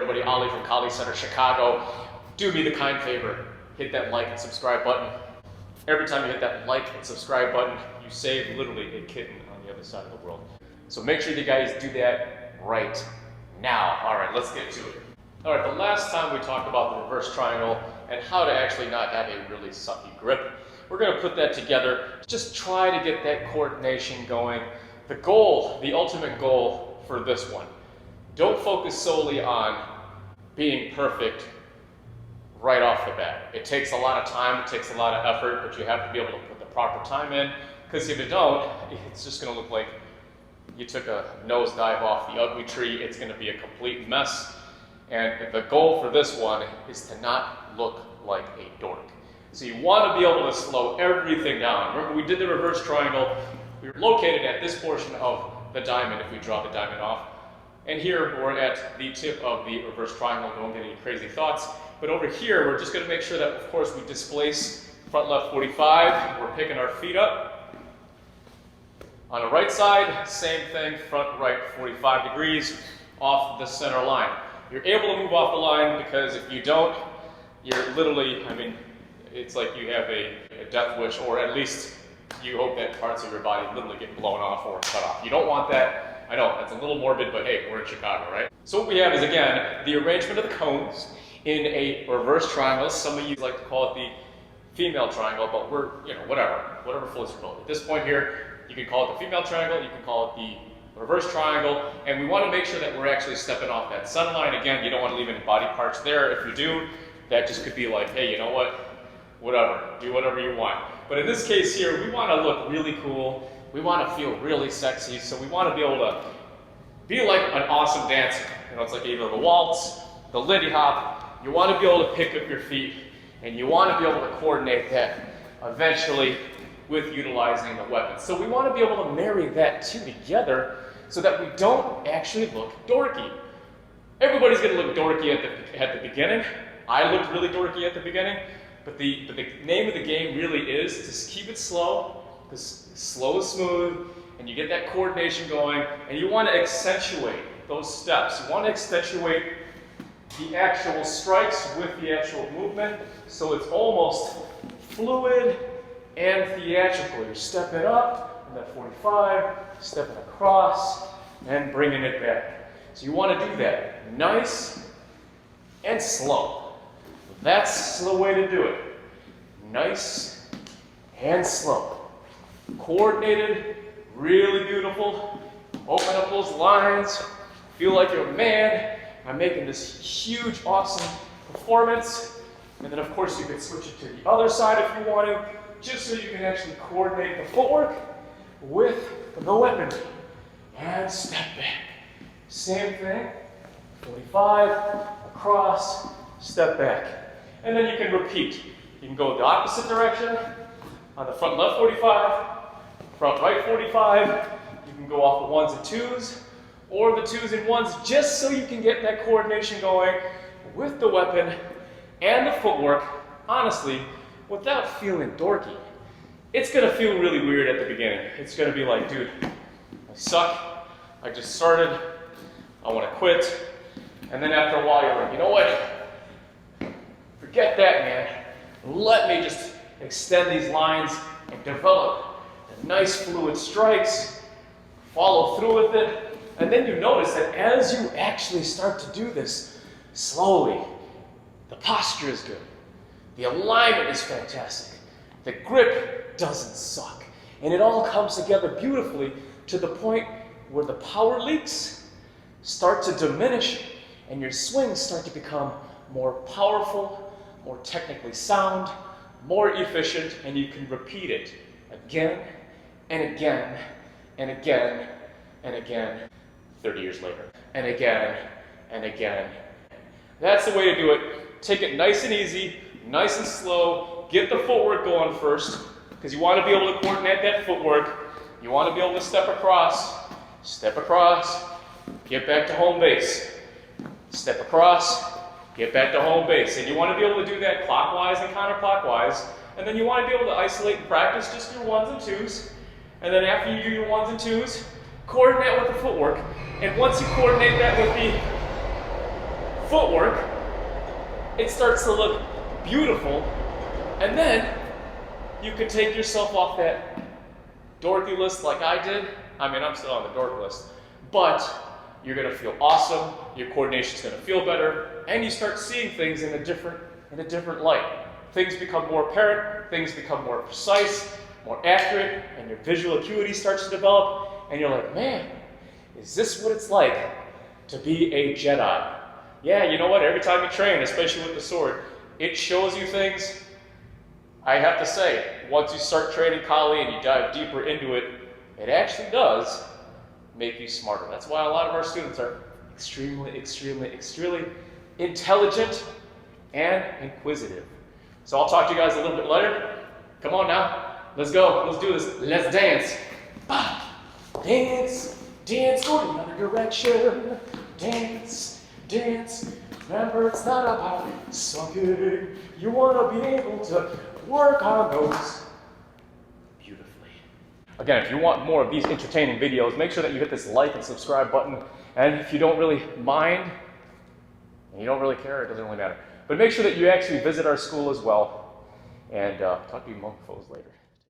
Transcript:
everybody, Ollie from Collie Center, Chicago. Do me the kind favor, hit that like and subscribe button. Every time you hit that like and subscribe button, you save literally a kitten on the other side of the world. So make sure you guys do that right now. All right, let's get to it. All right, the last time we talked about the reverse triangle and how to actually not have a really sucky grip. We're gonna put that together. Just try to get that coordination going. The goal, the ultimate goal for this one, don't focus solely on being perfect right off the bat. It takes a lot of time, it takes a lot of effort, but you have to be able to put the proper time in, because if you don't, it's just gonna look like you took a nosedive off the ugly tree. It's gonna be a complete mess. And the goal for this one is to not look like a dork. So you want to be able to slow everything down. Remember, we did the reverse triangle. We were located at this portion of the diamond if we draw the diamond off. And here we're at the tip of the reverse triangle. Don't get any crazy thoughts. But over here, we're just going to make sure that, of course, we displace front left 45. We're picking our feet up. On the right side, same thing, front right 45 degrees off the center line. You're able to move off the line, because if you don't, you're literally, I mean, it's like you have a death wish, or at least you hope that parts of your body literally get blown off or cut off. You don't want that. I know, it's a little morbid, but hey, we're in Chicago, right? So what we have is, again, the arrangement of the cones in a reverse triangle. Some of you like to call it the female triangle, but we're, whatever floats your boat. At this point here, you can call it the female triangle, you can call it the reverse triangle, and we want to make sure that we're actually stepping off that center line. Again, you don't want to leave any body parts there. If you do, that just could be like, hey, you know what? Whatever, do whatever you want. But in this case here, we want to look really cool. We want to feel really sexy. So we want to be able to be like an awesome dancer. It's like either the waltz, the Lindy Hop. You want to be able to pick up your feet, and you want to be able to coordinate that eventually with utilizing the weapon. So we want to be able to marry that two together so that we don't actually look dorky. Everybody's going to look dorky at the beginning. I looked really dorky at the beginning. But the name of the game really is to keep it slow, because slow is smooth, and you get that coordination going, and you want to accentuate those steps. You want to accentuate the actual strikes with the actual movement, so it's almost fluid and theatrical. You're stepping up in that 45, stepping across, and bringing it back. So you want to do that nice and slow. That's the way to do it. Nice and slow. Coordinated, really beautiful. Open up those lines. Feel like you're a man. I'm making this huge, awesome performance. And then, of course, you can switch it to the other side if you want to, just so you can actually coordinate the footwork with the weaponry. And step back. Same thing. 45, across, step back. And then you can repeat. You can go the opposite direction on the front left 45, front right 45. You can go off the ones and twos, or the twos and ones, just so you can get that coordination going with the weapon and the footwork, honestly, without feeling dorky. It's gonna feel really weird at the beginning. It's gonna be like, dude, I suck, I just started, I wanna quit. And then after a while, you're like, you know what? Forget that, man. Let me just extend these lines and develop the nice fluid strikes, follow through with it, and then you notice that as you actually start to do this slowly, the posture is good, the alignment is fantastic, the grip doesn't suck, and it all comes together beautifully to the point where the power leaks start to diminish and your swings start to become more powerful, more technically sound, more efficient, and you can repeat it again and again and again and again 30 years later, and again and again. That's the way to do it. Take it nice and easy, nice and slow. Get the footwork going first, because you want to be able to coordinate that footwork. You want to be able to step across, get back to home base, step across, get back to home base. And you want to be able to do that clockwise and counterclockwise. And then you want to be able to isolate and practice just your ones and twos. And then after you do your ones and twos, coordinate with the footwork. And once you coordinate that with the footwork, it starts to look beautiful, and then you can take yourself off that dorky list like I did. I mean, I'm still on the dork list, but you're gonna feel awesome, your coordination's gonna feel better, and you start seeing things in a different light. Things become more apparent, things become more precise, more accurate, and your visual acuity starts to develop, and you're like, man, is this what it's like to be a Jedi? Yeah, you know what, every time you train, especially with the sword, it shows you things. I have to say, once you start training Kali and you dive deeper into it, it actually does make you smarter. That's why a lot of our students are extremely intelligent and inquisitive. So I'll talk to you guys a little bit later. Come on now, let's go, let's do this, let's dance. Dance, dance, go the other direction. Dance, dance, remember it's not about sucking. You want to be able to work on those beautifully. Again, if you want more of these entertaining videos, make sure that you hit this like and subscribe button. And if you don't really mind, and you don't really care, it doesn't really matter. But make sure that you actually visit our school as well. And talk to you monk foes later.